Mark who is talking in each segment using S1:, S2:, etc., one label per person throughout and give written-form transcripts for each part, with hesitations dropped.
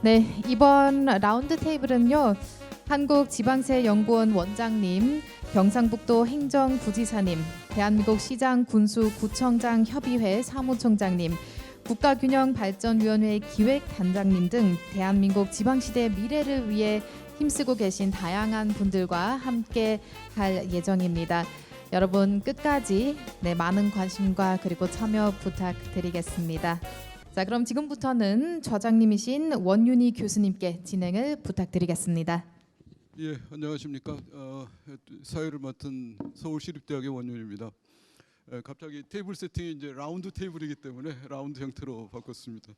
S1: 네, 이번 라운드 테이블은요. 한국지방세연구원 원장님, 경상북도 행정부지사님, 대한민국 시장군수구청장 협의회 사무총장님, 국가균형발전위원회 기획단장님 등 대한민국 지방시대 미래를 위해 힘쓰고 계신 다양한 분들과 함께 할 예정입니다. 여러분 끝까지 많은 관심과 그리고 참여 부탁드리겠습니다. 자, 그럼 지금부터는 좌장님이신 원윤희 교수님께 진행을 부탁드리겠습니다.
S2: 예, 안녕하십니까. 사회를 맡은 서울시립대학의 원윤입니다. 갑자기 테이블 세팅이 이제 라운드 테이블이기 때문에 라운드 형태로 바꿨습니다.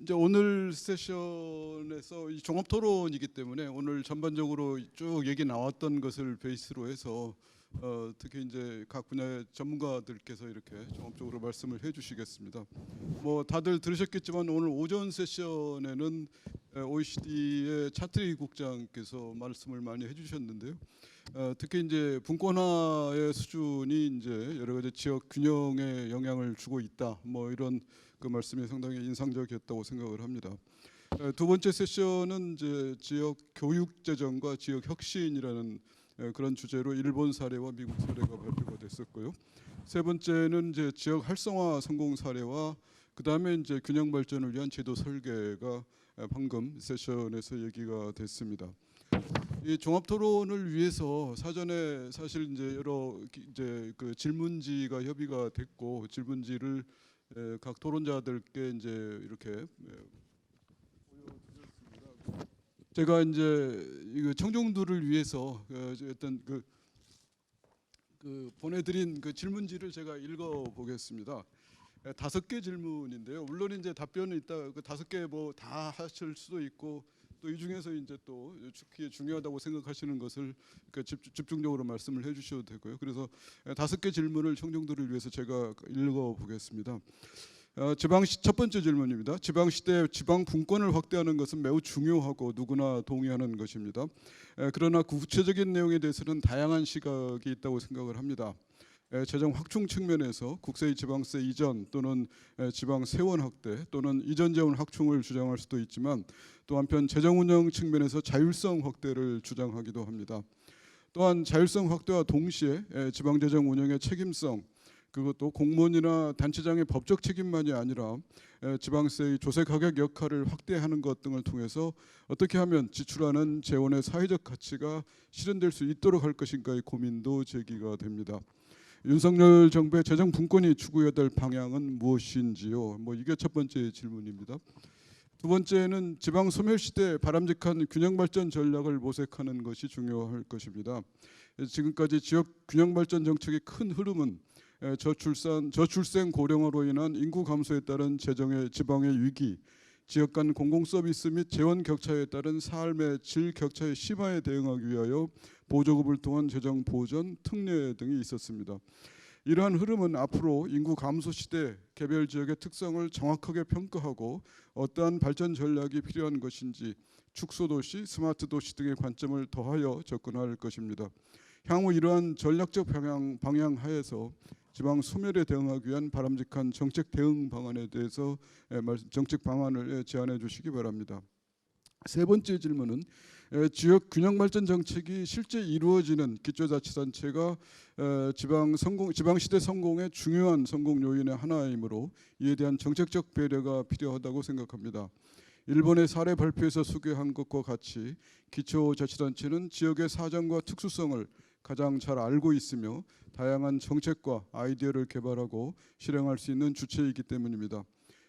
S2: 이제 오늘 세션에서 이 종합 토론이기 때문에 오늘 전반적으로 쭉 얘기 나왔던 것을 베이스로 해서 특히 이제 각 분야의 전문가들께서 이렇게 종합적으로 말씀을 해주시겠습니다. 뭐 다들 들으셨겠지만 오늘 오전 세션에는 OECD의 차트리 국장께서 말씀을 많이 해주셨는데요. 특히 이제 분권화의 수준이 이제 여러 가지 지역 균형에 영향을 주고 있다. 뭐 이런 그 말씀이 상당히 인상적이었다고 생각을 합니다. 두 번째 세션은 이제 지역 교육 재정과 지역 혁신이라는 그런 주제로 일본 사례와 미국 사례가 발표가 됐었고요. 세 번째는 이제 지역 활성화 성공 사례와 그 다음에 이제 균형 발전을 위한 제도 설계가 방금 세션에서 얘기가 됐습니다. 이 종합 토론을 위해서 사전에 사실 이제 여러 이제 그 질문지가 협의가 됐고 질문지를 각 토론자들께 이제 이렇게 보여드렸습니다. 제가 이제 이거 청중들을 위해서 어떤 그 보내드린 그 질문지를 제가 읽어보겠습니다. 5개 질문인데요. 물론 이제 답변은 있다. 그 5개 뭐 다 하실 수도 있고 또 이 중에서 이제 또 특히 중요하다고 생각하시는 것을 집중적으로 말씀을 해주셔도 되고요. 그래서 5개 질문을 청중들을 위해서 제가 읽어보겠습니다. 첫 번째 질문입니다. 지방시대 지방 분권을 확대하는 것은 매우 중요하고 누구나 동의하는 것입니다. 그러나 구체적인 내용에 대해서는 다양한 시각이 있다고 생각을 합니다. 재정 확충 측면에서 국세의 지방세 이전 또는 지방 세원 확대 또는 이전 재원 확충을 주장할 수도 있지만 또 한편 재정 운영 측면에서 자율성 확대를 주장하기도 합니다. 또한 자율성 확대와 동시에 지방 재정 운영의 책임성 그것도 공무원이나 단체장의 법적 책임만이 아니라 지방세의 조세 가격 역할을 확대하는 것 등을 통해서 어떻게 하면 지출하는 재원의 사회적 가치가 실현될 수 있도록 할 것인가의 고민도 제기가 됩니다. 윤석열 정부의 재정 분권이 추구해야 될 방향은 무엇인지요? 뭐 이게 첫 번째 질문입니다. 두 번째는 지방 소멸시대 바람직한 균형 발전 전략을 모색하는 것이 중요할 것입니다. 지금까지 지역 균형 발전 정책의 큰 흐름은 저출생 고령화로 인한 인구 감소에 따른 재정의 지방의 위기, 지역 간 공공 서비스 및 재원 격차에 따른 삶의 질 격차의 심화에 대응하기 위하여 보조급을 통한 재정 보전, 특례 등이 있었습니다. 이러한 흐름은 앞으로 인구 감소 시대 개별 지역의 특성을 정확하게 평가하고 어떠한 발전 전략이 필요한 것인지 축소도시, 스마트도시 등의 관점을 더하여 접근할 것입니다. 향후 이러한 전략적 방향 하에서 지방 소멸에 대응하기 위한 바람직한 정책 대응 방안에 대해서 정책 방안을 제안해 주시기 바랍니다. 세 번째 질문은 지역 균형 발전 정책이 실제 이루어지는 기초자치단체가 지방시대 성공의 중요한 성공 요인의 하나이므로 이에 대한 정책적 배려가 필요하다고 생각합니다. 일본의 사례 발표에서 소개한 것과 같이 기초자치단체는 지역의 사정과 특수성을 가장 잘 알고 있으며 다양한 정책과 아이디어를 개발하고 실행할 수 있는 주체이기 때문입니다.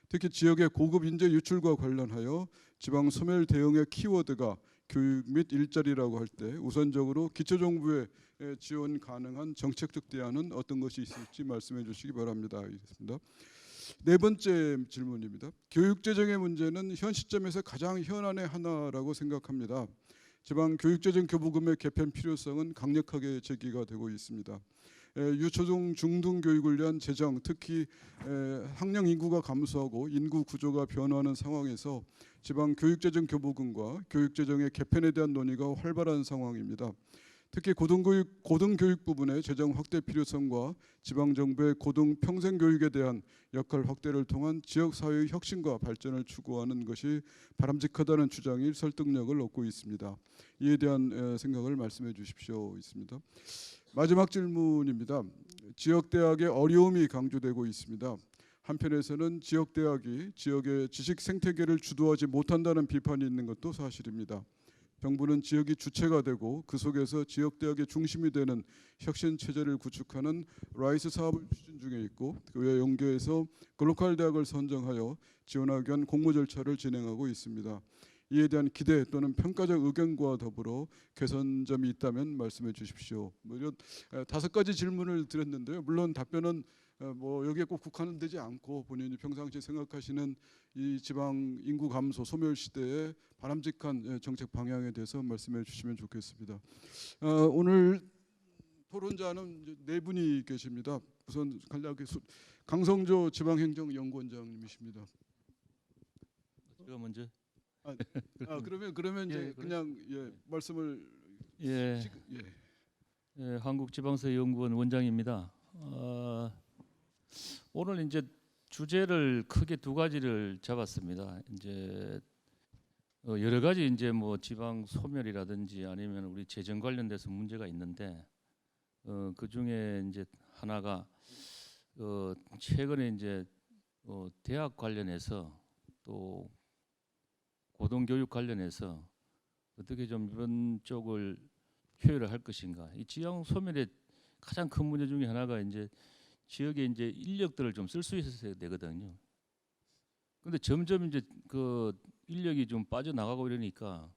S2: 특히 지역의 고급 인재 유출과 관련하여 지방 소멸 대응의 키워드가 교육 및 일자리라고 할 때 우선적으로 기초정부의 지원 가능한 정책적 대안은 어떤 것이 있을지 말씀해 주시기 바랍니다. 알겠습니다. 네 번째 질문입니다. 교육재정의 문제는 현 시점에서 가장 현안의 하나라고 생각합니다. 지방 교육재정 교부금의 개편 필요성은 강력하게 제기가 되고 있습니다. 유초중 중등 교육을 위한 재정, 특히 학령 인구가 감소하고 인구 구조가 변화하는 상황에서 지방 교육재정 교부금과 교육재정의 개편에 대한 논의가 활발한 상황입니다. 특히 고등교육 부분의 재정 확대 필요성과 지방정부의 고등 평생교육에 대한 역할 확대를 통한 지역사회의 혁신과 발전을 추구하는 것이 바람직하다는 주장이 설득력을 얻고 있습니다. 이에 대한 생각을 말씀해 주십시오. 있습니다. 마지막 질문입니다. 지역대학의 어려움이 강조되고 있습니다. 한편에서는 지역대학이 지역의 지식 생태계를 주도하지 못한다는 비판이 있는 것도 사실입니다. 정부는 지역이 주체가 되고 그 속에서 지역대학의 중심이 되는 혁신 체제를 구축하는 라이스 사업을 추진 중에 있고 그에 연계해서 글로컬 대학을 선정하여 지원하기 위한 공모 절차를 진행하고 있습니다. 이에 대한 기대 또는 평가적 의견과 더불어 개선점이 있다면 말씀해 주십시오. 이런 5가지 질문을 드렸는데요. 물론 답변은 뭐 여기에 꼭 국한되지 않고 본인이 평상시에 생각하시는 이 지방 인구 감소 소멸 시대의 바람직한 정책 방향에 대해서 말씀해 주시면 좋겠습니다. 오늘 토론자는 이제 4분이 계십니다. 우선 간략하게 강성조 지방행정연구원장님이십니다.
S3: 제가 먼저.
S2: 그러면 이제
S3: 예,
S2: 그냥 말씀을
S3: 예, 한국지방세연구원 원장입니다. 오늘 이제 주제를 크게 2가지를 잡았습니다. 이제 여러 가지 이제 뭐 지방 소멸이라든지 아니면 우리 재정 관련돼서 문제가 있는데 그 중에 이제 하나가 최근에 이제 대학 관련해서 또 고등교육 관련해서 어떻게 좀 이런 쪽을 효율을 할 것인가. 이 지방 소멸의 가장 큰 문제 중에 하나가 이제 지역에 이제 인력들을 좀 쓸 수 있어야 되거든요. 근데 점점 이제 그 인력이 좀 빠져나가고 이러니까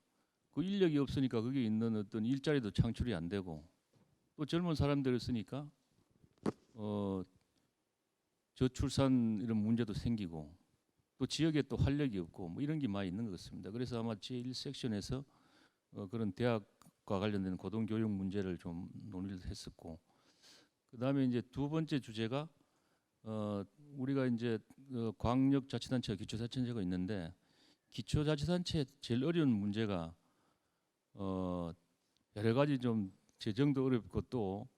S3: 그 인력이 없으니까 거기에 있는 어떤 일자리도 창출이 안 되고 또 젊은 사람들을 쓰니까 저출산 이런 문제도 생기고 또 지역에 또 활력이 없고 뭐 이런 게 많이 있는 것 같습니다. 그래서 아마 제1섹션에서 그런 대학과 관련된 고등교육 문제를 좀 논의를 했었고 그다음에 이제 2번째 주제가 우리가 이제 광역자치단체와 기초자치단체가 있는데 기초자치단체 제일 어려운 문제가 여러 가지 좀 재정도 어렵고 또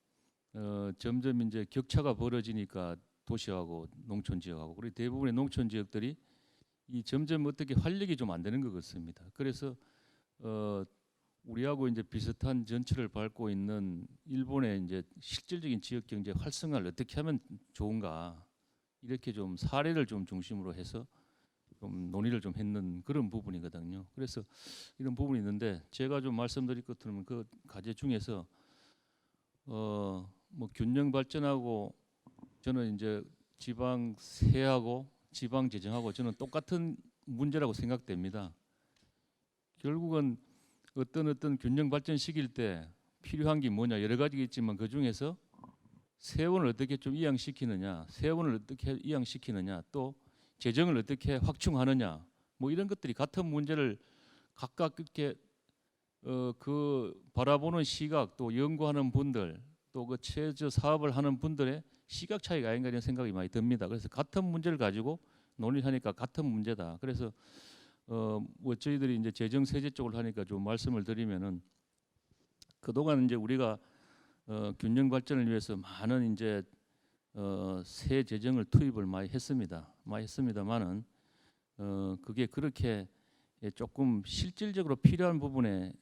S3: 점점 이제 격차가 벌어지니까 도시하고 농촌 지역하고 그리고 대부분의 농촌 지역들이 이 점점 어떻게 활력이 좀 안 되는 것 같습니다. 그래서 우리하고 이제 비슷한 전철을 밟고 있는 일본의 이제 실질적인 지역 경제 활성화를 어떻게 하면 좋은가 이렇게 좀 사례를 좀 중심으로 해서 좀 논의를 좀 했는 그런 부분이거든요. 그래서 이런 부분이 있는데 제가 좀 말씀드릴 것 같으면 그 과제 중에서 뭐 균형 발전하고 저는 이제 지방 세하고 지방 재정하고 저는 똑같은 문제라고 생각됩니다. 결국은 어떤 균형 발전 시킬 때 필요한 게 뭐냐 여러 가지가 있지만 그 중에서 세원을 어떻게 좀 이양시키느냐, 세원을 어떻게 이양시키느냐, 또 재정을 어떻게 확충하느냐, 뭐 이런 것들이 같은 문제를 각각 이렇게 그 바라보는 시각, 또 연구하는 분들, 또 그 최저 사업을 하는 분들의 시각 차이가 아닌가 이런 생각이 많이 듭니다. 그래서 같은 문제를 가지고 논의하니까 같은 문제다. 그래서 뭐 저희들이 이제 재정 세제 쪽을 하니까 좀 말씀을 드리면은 그동안 이제 우리가 균형 발전을 위해서 많은 이제 새 재정을 투입을 많이 했습니다. 많이 했습니다만은 그게 그렇게 조금 실질적으로 필요한 부분에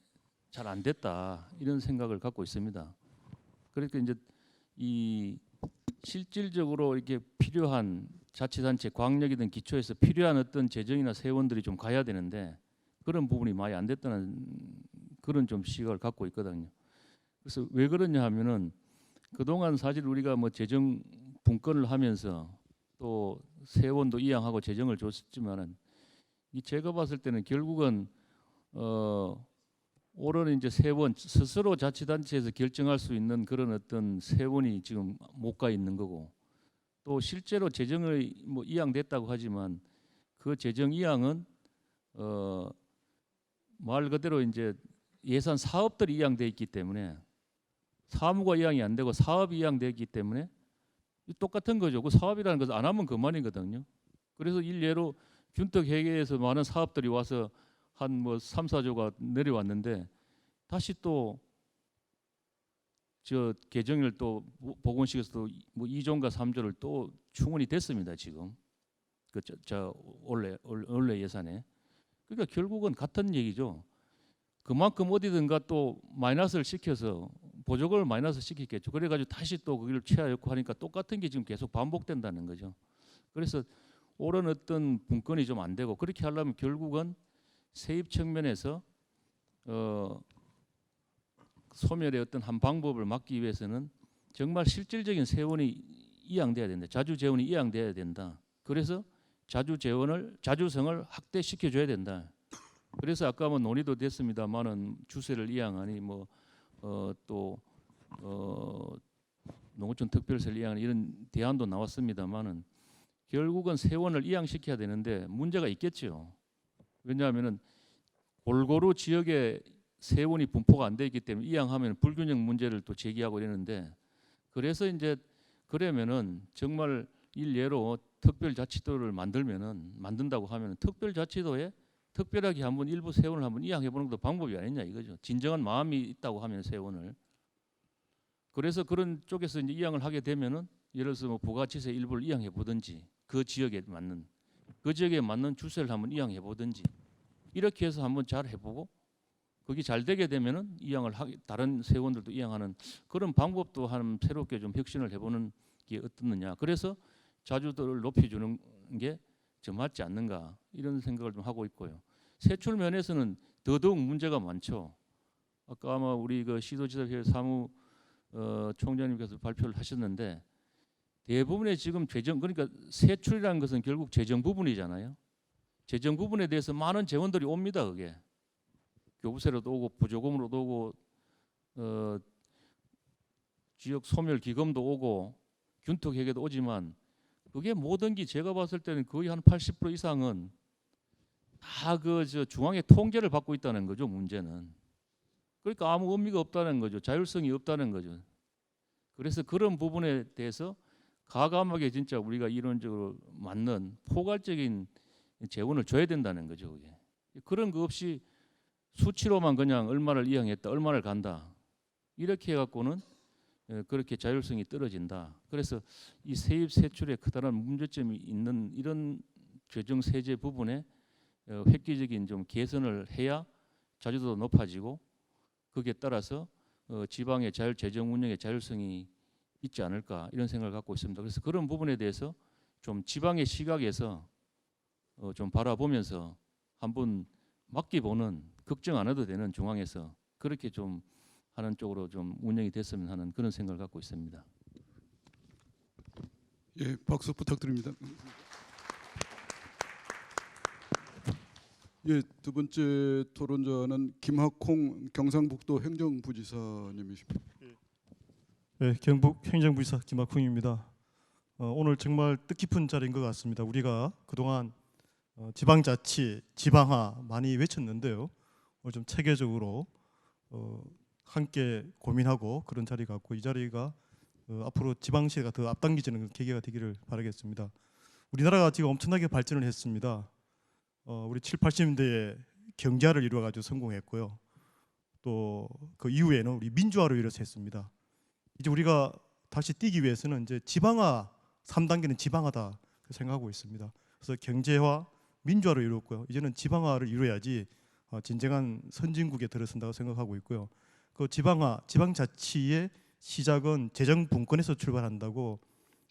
S3: 잘 안 됐다 이런 생각을 갖고 있습니다. 그러니까 이제 이 실질적으로 이렇게 필요한 자치단체, 광역이든 기초에서 필요한 어떤 재정이나 세원들이 좀 가야 되는데 그런 부분이 많이 안 됐다는 그런 좀 시각을 갖고 있거든요. 그래서 왜 그러냐 하면은 그동안 사실 우리가 뭐 재정 분권을 하면서 또 세원도 이양하고 재정을 줬지만은 이 제가 봤을 때는 결국은 옳은 이제 세원 스스로 자치단체에서 결정할 수 있는 그런 어떤 세원이 지금 못 가 있는 거고 또 실제로 재정을 뭐 이양됐다고 하지만 그 재정 이양은 말 그대로 이제 예산 사업들이 이양돼 있기 때문에 사무가 이양이 안 되고 사업이 이양돼 있기 때문에 똑같은 거죠. 그 사업이라는 것을 안 하면 그만이거든요. 그래서 일례로 균떡 회계에서 많은 사업들이 와서 한 뭐 3, 4조가 내려왔는데 다시 또 저 개정을 또 보건식에서도 뭐 2조인가 3조를 또 충원이 됐습니다 지금 저 원래 예산에. 그러니까 결국은 같은 얘기죠. 그만큼 어디든가 또 마이너스를 시켜서 보조금을 마이너스 시키겠죠. 그래가지고 다시 또 거기를 취하였고 하니까 똑같은 게 지금 계속 반복된다는 거죠. 그래서 옳은 어떤 분권이 좀 안 되고 그렇게 하려면 결국은 세입 측면에서 소멸의 어떤 한 방법을 막기 위해서는 정말 실질적인 세원이 이양돼야 된다. 자주재원이 이양돼야 된다. 그래서 자주성을 확대시켜줘야 된다. 그래서 아까 뭐 논의도 됐습니다만은 주세를 이양하니 또 농어촌 특별세를 이양하니 이런 대안도 나왔습니다만은 결국은 세원을 이양시켜야 되는데 문제가 있겠죠. 왜냐하면은 골고루 지역에 세원이 분포가 안 돼 있기 때문에 이양하면 불균형 문제를 또 제기하고 이러는데 그래서 이제 그러면은 정말 일례로 특별자치도를 만든다고 하면 특별자치도에 특별하게 한번 일부 세원을 한번 이양해 보는 것도 방법이 아니냐 이거죠. 진정한 마음이 있다고 하면 세원을. 그래서 그런 쪽에서 이제 이양을 하게 되면은 예를 들어서 뭐 부가치세 일부를 이양해 보든지 그 지역에 맞는 주세를 한번 이양해 보든지 이렇게 해서 한번 잘 해보고 그게 잘 되게 되면은 다른 세원들도 이양하는 그런 방법도 한 새롭게 좀 혁신을 해보는 게 어떻느냐. 그래서 자주도를 높여주는 게 좀 맞지 않는가 이런 생각을 좀 하고 있고요. 세출 면에서는 더더욱 문제가 많죠. 아까 아마 우리 그 시도지사회 사무 총장님께서 발표를 하셨는데 대부분의 지금 재정 그러니까 세출이라는 것은 결국 재정 부분이잖아요. 재정 부분에 대해서 많은 재원들이 옵니다. 그게 교부세로도 오고 부조금으로도 오고 지역 소멸 기금도 오고 균토계획에도 오지만 그게 모든 게 제가 봤을 때는 거의 한 80% 이상은 다 저 중앙의 통제를 받고 있다는 거죠. 문제는. 그러니까 아무 의미가 없다는 거죠. 자율성이 없다는 거죠. 그래서 그런 부분에 대해서 가감하게 진짜 우리가 이론적으로 맞는 포괄적인 재원을 줘야 된다는 거죠. 그게. 그런 거 없이 수치로만 그냥 얼마를 이양했다, 얼마를 간다 이렇게 해갖고는 그렇게 자율성이 떨어진다. 그래서 이 세입 세출에 커다란 문제점이 있는 이런 재정 세제 부분에 획기적인 좀 개선을 해야 자주도도 높아지고 거기에 따라서 지방의 재정 운영의 자율성이 있지 않을까 이런 생각을 갖고 있습니다. 그래서 그런 부분에 대해서 좀 지방의 시각에서 좀 바라보면서 한번 맡기보는 걱정 안 해도 되는 중앙에서 그렇게 좀 하는 쪽으로 좀 운영이 됐으면 하는 그런 생각을 갖고 있습니다.
S2: 예, 박수 부탁드립니다. 예, 두 번째 토론자는 김학홍 경상북도 행정부지사님이십니다.
S4: 네, 경북 행정부지사 김학홍입니다. 오늘 정말 뜻깊은 자리인 것 같습니다. 우리가 그동안 지방자치, 지방화 많이 외쳤는데요. 오늘 좀 체계적으로 함께 고민하고 그런 자리 같고 이 자리가 앞으로 지방시가 더 앞당겨지는 계기가 되기를 바라겠습니다. 우리나라가 지금 엄청나게 발전을 했습니다. 우리 7, 80년대에 경제화를 이루어가지고 성공했고요. 또 그 이후에는 우리 민주화로 이뤄서 했습니다. 이제 우리가 다시 뛰기 위해서는 이제 지방화 3단계는 지방화다 생각하고 있습니다. 그래서 경제화, 민주화로 이루었고요. 이제는 지방화를 이루어야지 진정한 선진국에 들어선다고 생각하고 있고요. 그 지방화, 지방자치의 시작은 재정 분권에서 출발한다고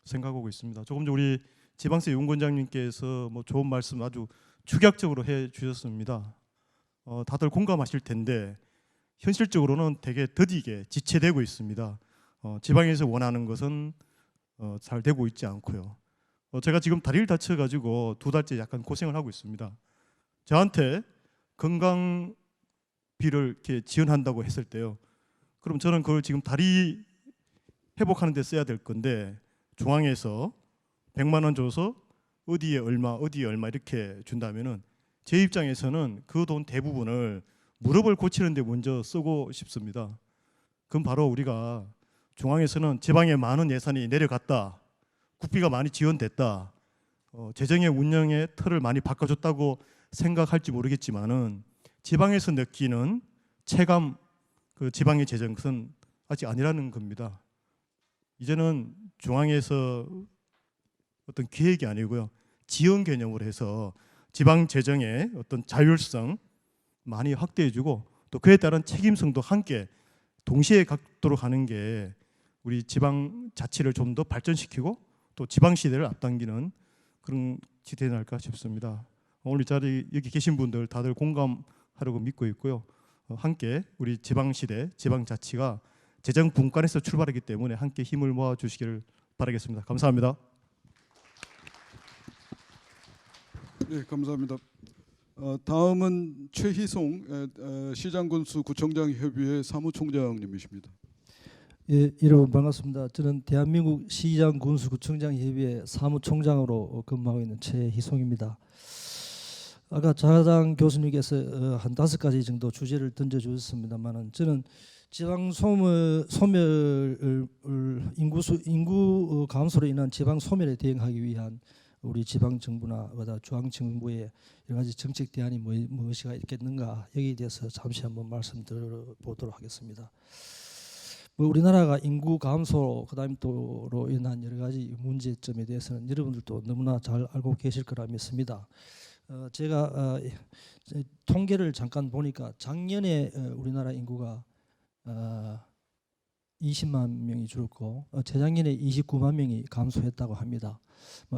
S4: 생각하고 있습니다. 조금 전 우리 지방세 윤권장님께서 뭐 좋은 말씀 아주 축약적으로 해주셨습니다. 다들 공감하실 텐데 현실적으로는 되게 더디게 지체되고 있습니다. 지방에서 원하는 것은 잘 되고 있지 않고요. 제가 지금 다리를 다쳐가지고 2달째 약간 고생을 하고 있습니다. 저한테 건강비를 이렇게 지원한다고 했을 때요. 그럼 저는 그걸 지금 다리 회복하는 데 써야 될 건데 중앙에서 100만 원 줘서 어디에 얼마 이렇게 준다면은 제 입장에서는 그 돈 대부분을 무릎을 고치는 데 먼저 쓰고 싶습니다. 그럼 바로 우리가 중앙에서는 지방에 많은 예산이 내려갔다. 국비가 많이 지원됐다. 재정의 운영의 틀을 많이 바꿔줬다고 생각할지 모르겠지만은 지방에서 느끼는 체감 그 지방의 재정 그것은 아직 아니라는 겁니다. 이제는 중앙에서 어떤 기획이 아니고요, 지원 개념으로 해서 지방 재정의 어떤 자율성 많이 확대해주고 또 그에 따른 책임성도 함께 동시에 갖도록 하는 게 우리 지방 자치를 좀 더 발전시키고 또 지방 시대를 앞당기는 그런 지대지 않을까 싶습니다. 오늘 이 자리 여기 계신 분들 다들 공감하려고 믿고 있고요. 함께 우리 지방 시대, 지방 자치가 재정 분권에서 출발하기 때문에 함께 힘을 모아 주시기를 바라겠습니다. 감사합니다.
S2: 네, 감사합니다. 다음은 최희송 시장군수 구청장 협의회 사무총장님이십니다.
S5: 예, 여러분 반갑습니다. 저는 대한민국 시장 군수 구청장 협의회 사무총장으로 근무하고 있는 최희송입니다. 아까 자당 교수님께서 한 5가지 정도 주제를 던져주셨습니다만은 저는 지방 소멸을 인구 감소로 인한 지방 소멸에 대응하기 위한 우리 지방 정부나 중앙 정부의 여러 가지 정책 대안이 무엇이 있겠는가, 여기에 대해서 잠시 한번 말씀드려보도록 하겠습니다. 우리나라가 인구 감소 그다음에 또로 인한 여러 가지 문제점에 대해서는 여러분들도 너무나 잘 알고 계실 거라 믿습니다. 제가 통계를 잠깐 보니까 작년에 우리나라 인구가 20만 명이 줄었고 재작년에 29만 명이 감소했다고 합니다.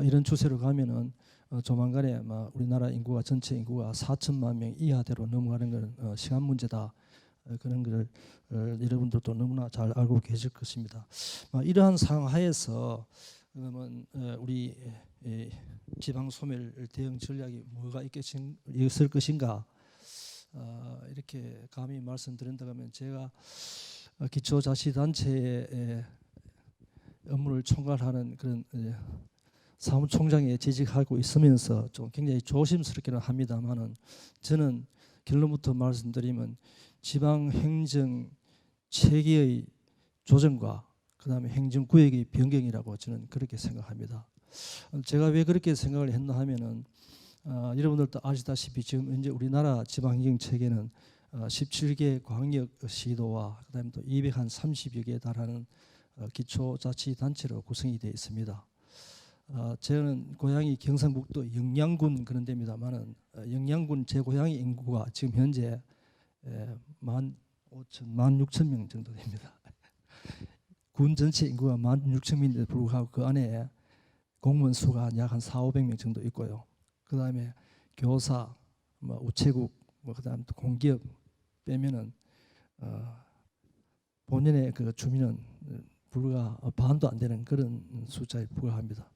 S5: 이런 추세로 가면은 조만간에 우리나라 인구가 전체 인구가 4천만 명 이하대로 넘어가는 것은 시간 문제다. 그런 것을 여러분들도 너무나 잘 알고 계실 것입니다. 이러한 상하에서 그러면 우리 지방 소멸 대응 전략이 뭐가 있을 것인가, 이렇게 감히 말씀드린다고 하면 제가 기초자치단체의 업무를 총괄하는 그런 사무총장에 재직하고 있으면서 좀 굉장히 조심스럽기는 합니다만은 저는 결론부터 말씀드리면 지방 행정 체계의 조정과 그다음에 행정구역의 변경이라고 저는 그렇게 생각합니다. 제가 왜 그렇게 생각을 했나 하면은 여러분들도 아시다시피 지금 현재 우리나라 지방행정 체계는 17개 광역시도와 그다음에 또 230여 개에 달하는 기초자치단체로 구성이 되어 있습니다. 저는 고향이 경상북도 영양군 그런 데입니다만은 영양군 제 고향의 인구가 지금 현재 16,000명 정도 됩니다. 군 전체 인구가 16,000명인데 불구하고 그 안에 공무원 수가 약 한 4,500명 정도 있고요. 그다음에 교사, 우체국, 그다음 또 공기업 빼면은 본연의 그 주민은 불과 반도 안 되는 그런 숫자에 불과합니다.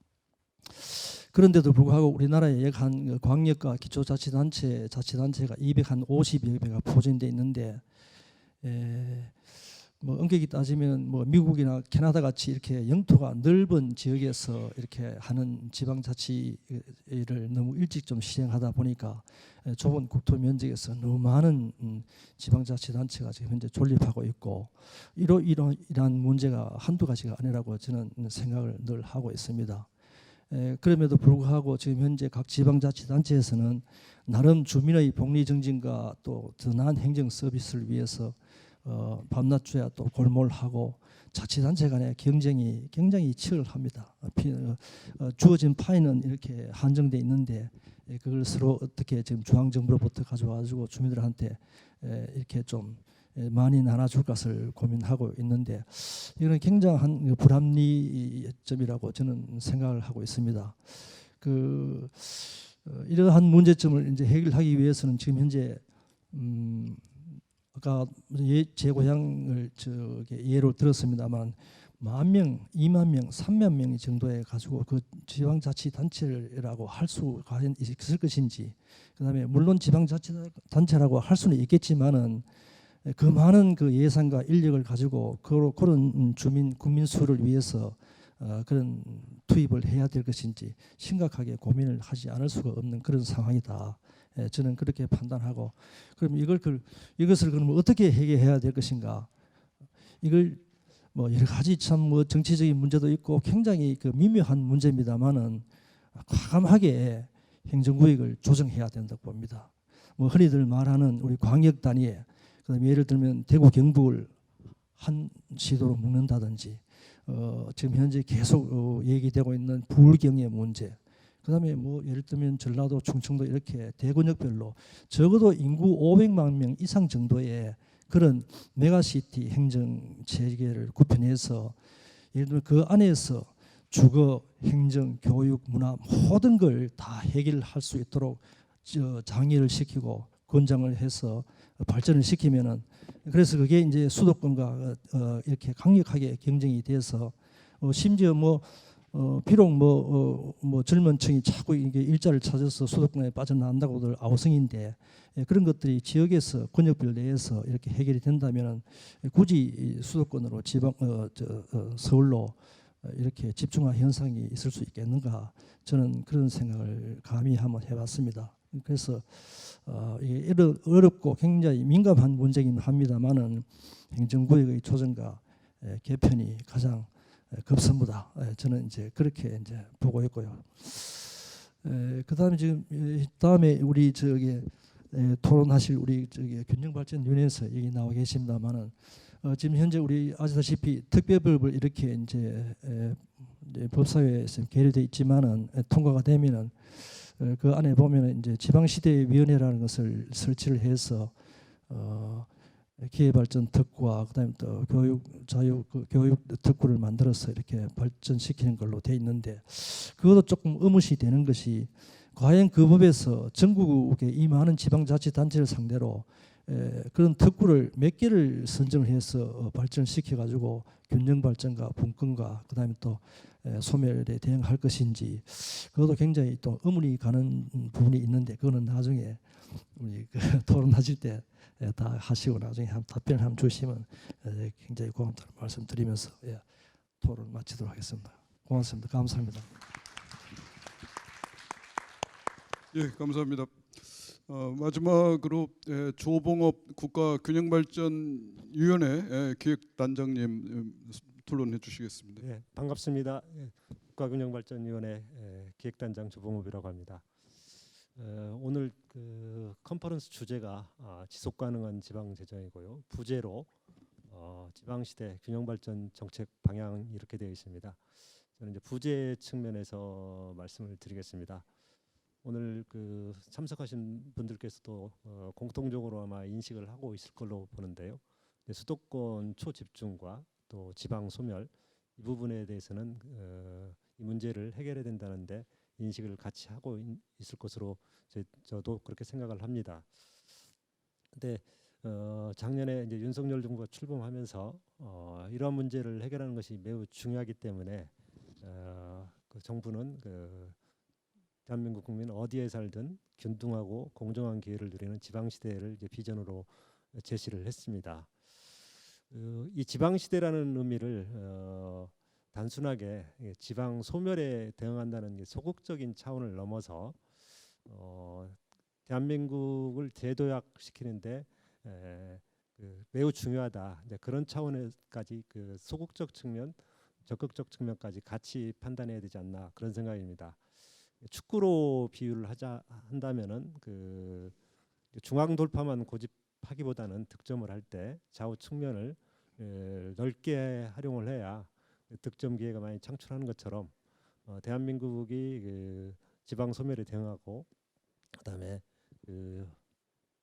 S5: 그런데도 불구하고 우리나라에 약 한 광역과 기초자치단체가 250여 개가 포진되어 있는데 엄격히 따지면 미국이나 캐나다 같이 이렇게 영토가 넓은 지역에서 이렇게 하는 지방자치를 너무 일찍 좀 시행하다 보니까 좁은 국토 면적에서 너무 많은 지방자치단체가 지금 현재 존립하고 있고 이러한 문제가 한두 가지가 아니라고 저는 생각을 늘 하고 있습니다. 그럼에도 불구하고 지금 현재 각 지방자치단체에서는 나름 주민의 복리 증진과 또 더 나은 행정 서비스를 위해서 밤낮주야 또 골몰하고 자치단체 간의 경쟁이 굉장히 치열합니다. 주어진 파이는 이렇게 한정돼 있는데 그걸 서로 어떻게 지금 중앙정부로부터 가져와가지고 주민들한테 이렇게 좀 많이 나눠줄 것을 고민하고 있는데 이건 굉장한 불합리점이라고 저는 생각을 하고 있습니다. 이러한 문제점을 이제 해결하기 위해서는 지금 현재 아까 제 고향을 예로 들었습니다만 10,000명, 20,000명, 30,000명 정도에 가지고 그 지방자치단체라고 할 수가 있을 것인지, 그다음에 물론 지방자치단체라고 할 수는 있겠지만은 그 많은 그 예산과 인력을 가지고 그런 국민 수를 위해서 그런 투입을 해야 될 것인지 심각하게 고민을 하지 않을 수가 없는 그런 상황이다. 저는 그렇게 판단하고, 그럼 이것을 그러면 어떻게 해결해야 될 것인가? 이걸 여러 가지 참 정치적인 문제도 있고 굉장히 그 미묘한 문제입니다만은 과감하게 행정구역을 조정해야 된다고 봅니다. 흔히들 말하는 우리 광역 단위에, 그다음에 예를 들면 대구 경북을 한 시도로 묶는다든지 지금 현재 계속 얘기되고 있는 부울경의 문제, 그다음에 뭐 예를 들면 전라도, 충청도 이렇게 대권역별로 적어도 인구 500만 명 이상 정도의 그런 메가시티 행정 체계를 구편해서 예를 들면 그 안에서 주거, 행정, 교육, 문화 모든 걸 다 해결할 수 있도록 장려를 시키고 권장을 해서 발전을 시키면은, 그래서 그게 이제 수도권과 이렇게 강력하게 경쟁이 돼서 심지어 비록 젊은 층이 자꾸 이게 일자를 찾아서 수도권에 빠져나간다고들 아우성인데, 그런 것들이 지역에서 권역별 내에서 이렇게 해결이 된다면은 굳이 수도권으로 서울로 이렇게 집중화 현상이 있을 수 있겠는가, 저는 그런 생각을 감히 한번 해봤습니다. 그래서 이게 어렵고 굉장히 민감한 문제이긴 합니다만은 행정구역의 조정과 개편이 가장 급선무다. 저는 이제 그렇게 이제 보고 있고요. 그다음에 지금 다음에 우리 토론하실 우리 균형발전위원회에서 얘기 나와 계십니다만은 지금 현재 우리 아시다시피 특별법을 이렇게 이제 법사위에서 계류돼 있지만은 통과가 되면은 그 안에 보면은 이제 지방시대위원회라는 것을 설치를 해서 기회발전 특구와 그다음에 또 교육 특구를 만들어서 이렇게 발전시키는 걸로 돼 있는데, 그것도 조금 의문이 되는 것이 과연 그 법에서 전국의 이 많은 지방자치단체를 상대로 그런 특구를 몇 개를 선정을 해서 발전시켜 가지고 균형 발전과 분권과 그다음에 또 소멸에 대응할 것인지, 그것도 굉장히 또 의문이 가는 부분이 있는데, 그거는 나중에 우리 토론하실 때 다 하시고 나중에 답변을 한번 주시면 굉장히 고맙다는 말씀드리면서 토론 마치도록 하겠습니다. 고맙습니다. 감사합니다.
S2: 예, 감사합니다. 마지막으로 조봉업 국가균형발전위원회 기획단장님 토론해 주시겠습니다.
S6: 네, 반갑습니다. 국가균형발전위원회 기획단장 조봉업이라고 합니다. 오늘 그 컨퍼런스 주제가 지속가능한 지방재정이고요. 부제로 지방시대 균형발전 정책 방향 이렇게 되어 있습니다. 저는 이제 부제 측면에서 말씀을 드리겠습니다. 오늘 그 참석하신 분들께서도 공통적으로 아마 인식을 하고 있을 걸로 보는데요. 수도권 초집중과 또 지방 소멸, 이 부분에 대해서는 이 문제를 해결해야 된다는데 인식을 같이 하고 있을 것으로 저도 그렇게 생각을 합니다. 근데 작년에 이제 윤석열 정부가 출범하면서 이러한 문제를 해결하는 것이 매우 중요하기 때문에 그 정부는 대한민국 국민 어디에 살든 균등하고 공정한 기회를 누리는 지방시대를 이제 비전으로 제시를 했습니다. 이 지방시대라는 의미를 단순하게 지방 소멸에 대응한다는 소극적인 차원을 넘어서 대한민국을 재도약시키는데 매우 중요하다. 이제 그런 차원에까지 그 소극적 측면, 적극적 측면까지 같이 판단해야 되지 않나, 그런 생각입니다. 축구로 비유를 한다면은 그 중앙 돌파만 고집하기보다는 득점을 할 때 좌우 측면을 넓게 활용을 해야 득점 기회가 많이 창출하는 것처럼 대한민국이 그 지방 소멸에 대응하고 그다음에 그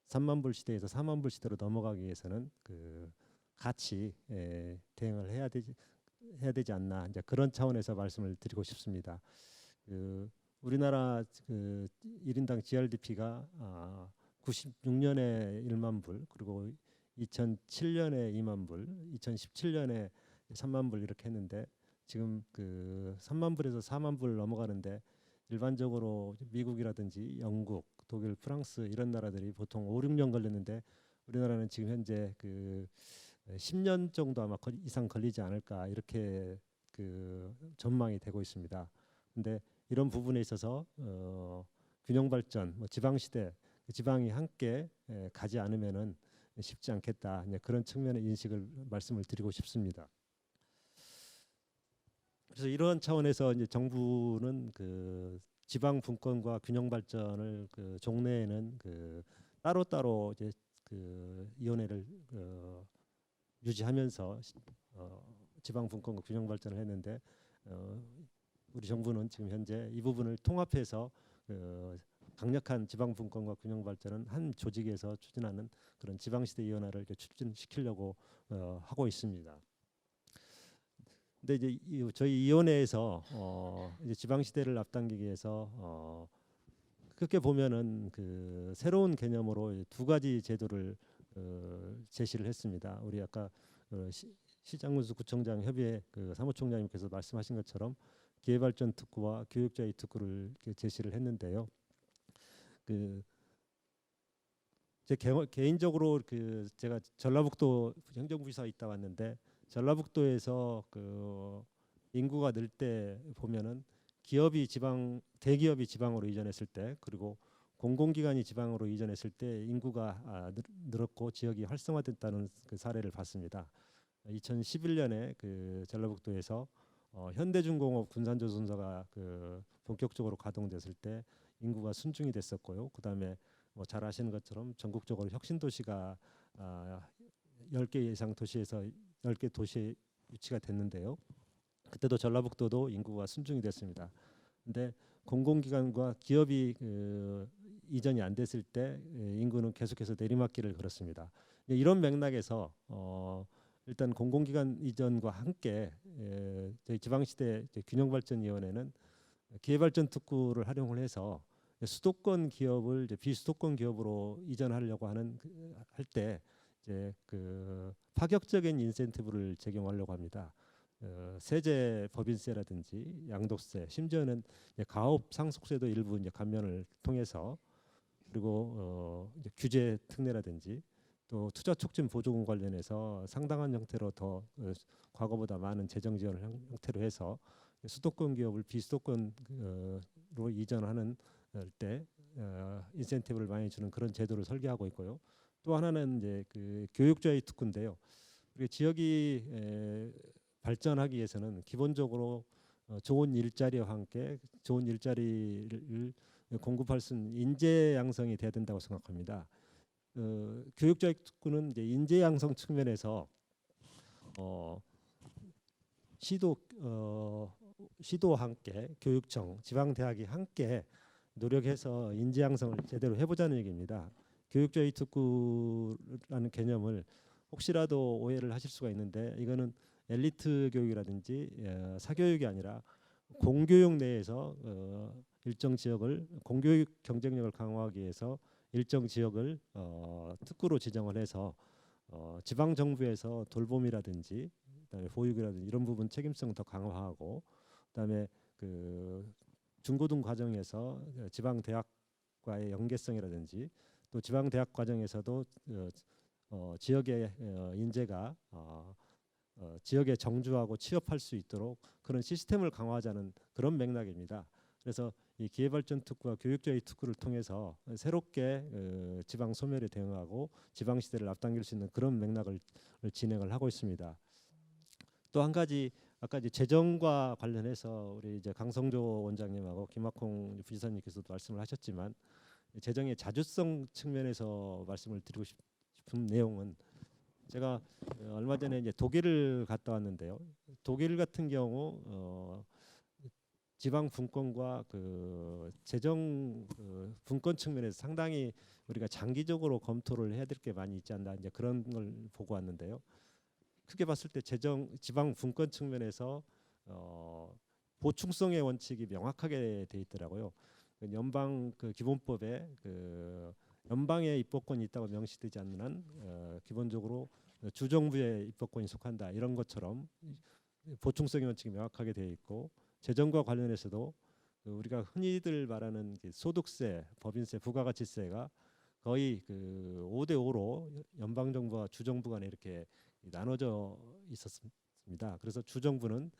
S6: 3만 불 시대에서 4만 불 시대로 넘어가기 위해서는 그 같이 대응을 해야 되지 않나, 이제 그런 차원에서 말씀을 드리고 싶습니다. 우리나라 그 1인당 GRDP가 96년에 1만 불, 그리고 2007년에 2만 불, 2017년에 3만 불 이렇게 했는데, 지금 그 3만 불에서 4만 불 넘어가는데 일반적으로 미국이라든지 영국, 독일, 프랑스 이런 나라들이 보통 5, 6년 걸렸는데 우리나라는 지금 현재 그 10년 정도 아마 이상 걸리지 않을까, 이렇게 그 전망이 되고 있습니다. 근데 이런 부분에 있어서 균형 발전, 지방시대, 지방이 함께 가지 않으면은 쉽지 않겠다, 그런 측면의 인식을 말씀을 드리고 싶습니다. 그래서 이러한 차원에서 이제 정부는 그 지방 분권과 균형 발전을 그 종래에는 그 따로따로 이제 그 위원회를 유지하면서 지방 분권과 균형 발전을 했는데 우리 정부는 지금 현재 이 부분을 통합해서 강력한 지방 분권과 균형 발전은 한 조직에서 추진하는 그런 지방시대 위원회를 이렇게 추진시키려고 하고 있습니다. 근데 이제 저희 위원회에서 이제 지방시대를 앞당기기 위해서 그렇게 보면은 그 새로운 개념으로 두 가지 제도를 제시를 했습니다. 우리 아까 시장군수 구청장 협의회 그 사무총장님께서 말씀하신 것처럼 기회발전 특구와 교육자의 특구를 제시를 했는데요. 제 개인적으로 제가 전라북도 행정부지사 있다 왔는데 전라북도에서 인구가 늘 때 보면은 대기업이 지방으로 이전했을 때 그리고 공공기관이 지방으로 이전했을 때 인구가 늘었고 지역이 활성화됐다는 그 사례를 봤습니다. 2011년에 전라북도에서 현대중공업 군산조선소가 본격적으로 가동됐을 때 인구가 순증이 됐었고요. 그다음에 잘 아시는 것처럼 전국적으로 혁신도시가 10개 이상 도시에서 10개 도시에 유치가 됐는데요. 그때도 전라북도도 인구가 순증이 됐습니다. 근데 공공기관과 기업이 이전이 안 됐을 때 인구는 계속해서 내리막길을 걸었습니다. 이런 맥락에서 일단 공공기관 이전과 함께 저희 지방시대 균형발전위원회는 기회발전 특구를 활용을 해서 수도권 기업을 비수도권 기업으로 이전하려고 할 때 이제 파격적인 인센티브를 적용하려고 합니다. 세제 법인세라든지 양도세, 심지어는 가업 상속세도 일부 이제 감면을 통해서 그리고 이제 규제 특례라든지 또 투자 촉진 보조금 관련해서 상당한 형태로 더 과거보다 많은 재정 지원을 형태로 해서 수도권 기업을 비수도권으로 이전하는 때 인센티브를 많이 주는 그런 제도를 설계하고 있고요. 또 하나는 이제 교육자의 특구인데요. 우리 지역이 발전하기 위해서는 기본적으로 좋은 일자리와 함께 좋은 일자리를 공급할 수 있는 인재 양성이 돼야 된다고 생각합니다. 교육자의 특구는 이제 인재 양성 측면에서 시도와 함께 교육청, 지방대학이 함께 노력해서 인재 양성을 제대로 해보자는 얘기입니다. 교육자의 특구라는 개념을 혹시라도 오해를 하실 수가 있는데 이거는 엘리트 교육이라든지 사교육이 아니라 공교육 내에서 일정 지역을 공교육 경쟁력을 강화하기 위해서 일정 지역을 특구로 지정을 해서 지방 정부에서 돌봄이라든지 그다음에 보육이라든지 이런 부분 책임성을 더 강화하고 그다음에 중고등 과정에서 지방 대학과의 연계성이라든지 또 지방 대학 과정에서도 지역의 인재가 지역에 정주하고 취업할 수 있도록 그런 시스템을 강화하자는 그런 맥락입니다. 그래서 이 기회발전 특구와 교육자의 특구를 통해서 새롭게 지방 소멸에 대응하고 지방 시대를 앞당길 수 있는 그런 맥락을 진행을 하고 있습니다. 또 한 가지 아까 이제 재정과 관련해서 우리 이제 강성조 원장님하고 김학홍 부지사님께서도 말씀을 하셨지만 재정의 자주성 측면에서 말씀을 드리고 싶은 내용은 제가 얼마 전에 이제 독일을 갔다 왔는데요. 독일 같은 경우 지방 분권과 재정 분권 측면에서 상당히 우리가 장기적으로 검토를 해야 될 게 많이 있지 않나 이제 그런 걸 보고 왔는데요. 크게 봤을 때 지방 분권 측면에서 보충성의 원칙이 명확하게 돼 있더라고요. 연방 기본법에 연방의 입법권이 있다고 명시되지 않는 한 기본적으로 주정부의 입법권이 속한다 이런 것처럼 보충성의 원칙이 명확하게 되어 있고 재정과 관련해서도 우리가 흔히들 말하는 소득세, 법인세, 부가가치세가 거의 5대5로 연방 정부와 주정부 간에 이렇게 나눠져 있었습니다. 그래서 주정부는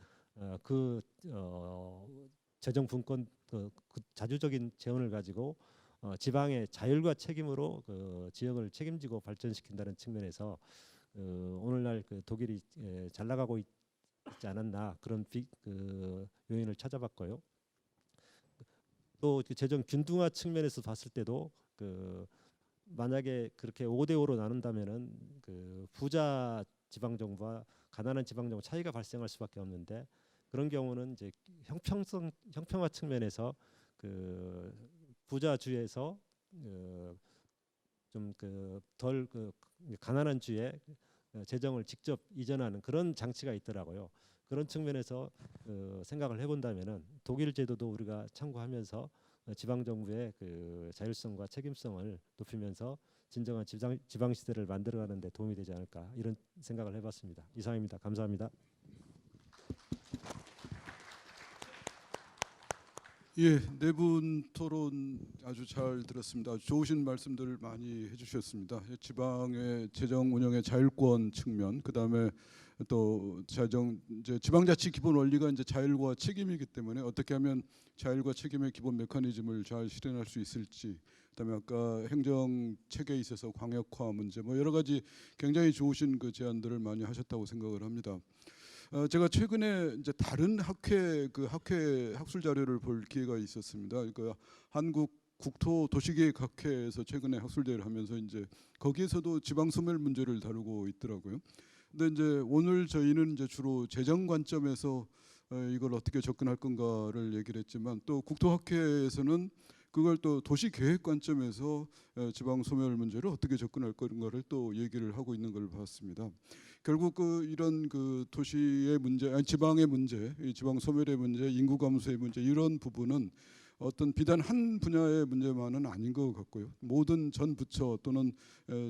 S6: 재정 분권 자주적인 재원을 가지고 지방의 자율과 책임으로 지역을 책임지고 발전시킨다는 측면에서 오늘날 독일이 잘 나가고 있지 않았나 그런 요인을 찾아봤고요. 또 재정 균등화 측면에서 봤을 때도 만약에 그렇게 5대5로 나눈다면은 부자 지방 정부와 가난한 지방 정부 차이가 발생할 수밖에 없는데 그런 경우는 이제 형평화 측면에서 그 부자주에서 좀 그 덜 가난한 주에 재정을 직접 이전하는 그런 장치가 있더라고요. 그런 측면에서 생각을 해본다면은 독일 제도도 우리가 참고하면서 지방 정부의 그 자율성과 책임성을 높이면서 진정한 지방 시대를 만들어가는 데 도움이 되지 않을까 이런 생각을 해봤습니다. 이상입니다. 감사합니다.
S2: 예, 네 분 토론 아주 잘 들었습니다. 아주 좋으신 말씀들 많이 해주셨습니다. 지방의 재정 운영의 자율권 측면, 그 다음에 또 이제 지방자치 기본 원리가 이제 자율과 책임이기 때문에 어떻게 하면 자율과 책임의 기본 메커니즘을 잘 실현할 수 있을지, 그다음에 아까 행정 체계에 있어서 광역화 문제, 뭐 여러 가지 굉장히 좋으신 그 제안들을 많이 하셨다고 생각을 합니다. 제가 최근에 이제 다른 학회 학술 자료를 볼 기회가 있었습니다. 그 한국 국토도시계획학회에서 최근에 학술 대회를 하면서 이제 거기에서도 지방 소멸 문제를 다루고 있더라고요. 근데 이제 오늘 저희는 이제 주로 재정 관점에서 이걸 어떻게 접근할 건가를 얘기를 했지만 또 국토학회에서는 그걸 또 도시 계획 관점에서 지방 소멸 문제를 어떻게 접근할 건가를 또 얘기를 하고 있는 걸 봤습니다. 결국 이런 도시의 문제, 아니 지방의 문제, 이 지방 소멸의 문제, 인구 감소의 문제 이런 부분은 어떤 비단 한 분야의 문제만은 아닌 것 같고요. 모든 전 부처 또는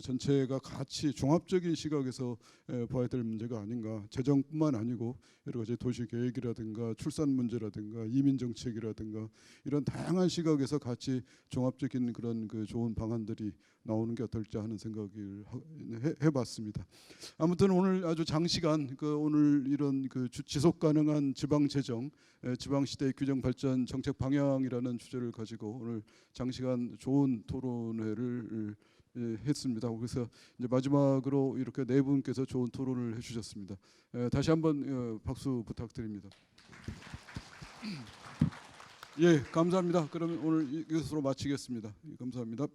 S2: 전체가 같이 종합적인 시각에서 봐야 될 문제가 아닌가. 재정뿐만 아니고 여러 가지 도시 계획이라든가 출산 문제라든가 이민 정책이라든가 이런 다양한 시각에서 같이 종합적인 그런 좋은 방안들이 나오는 게 어떨지 하는 생각을 해봤습니다. 아무튼 오늘 아주 장시간 오늘 이런 지속 가능한 지방 재정, 지방 시대의 규정 발전 정책 방향이라는 주제를 가지고 오늘 장시간 좋은 토론회를 했습니다. 그래서 이제 마지막으로 이렇게 네 분께서 좋은 토론을 해주셨습니다. 다시 한번 박수 부탁드립니다. 예, 감사합니다. 그러면 오늘 이것으로 마치겠습니다. 감사합니다.